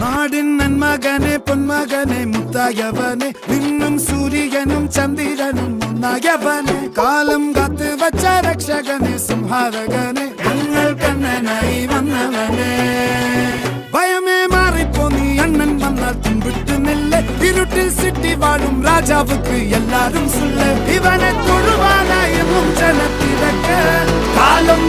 നാടിൻ നന്മകനെ പൊന്മകനെ മുത്തായവനെ നിന്നും സൂര്യനും ചന്ദ്രനും ഒന്നായവനെ കാലം കാത്ത് വച്ച രക്ഷകനെ സംഹാരകനെ ഞങ്ങൾ കണ്ണനായി വന്നവനെ ഭയമേ മാറിപ്പോ നീ അണ്ണൻ വന്നാൽ തുമ്പിട്ട് നില്ല ഇരുട്ടിൽ സിറ്റി വാഴും രാജാവുക്ക് എല്ലാരും സുല്ല ഇവനെ തൊഴുവാനായെന്നും ജനത്തിരക്ക് കാലം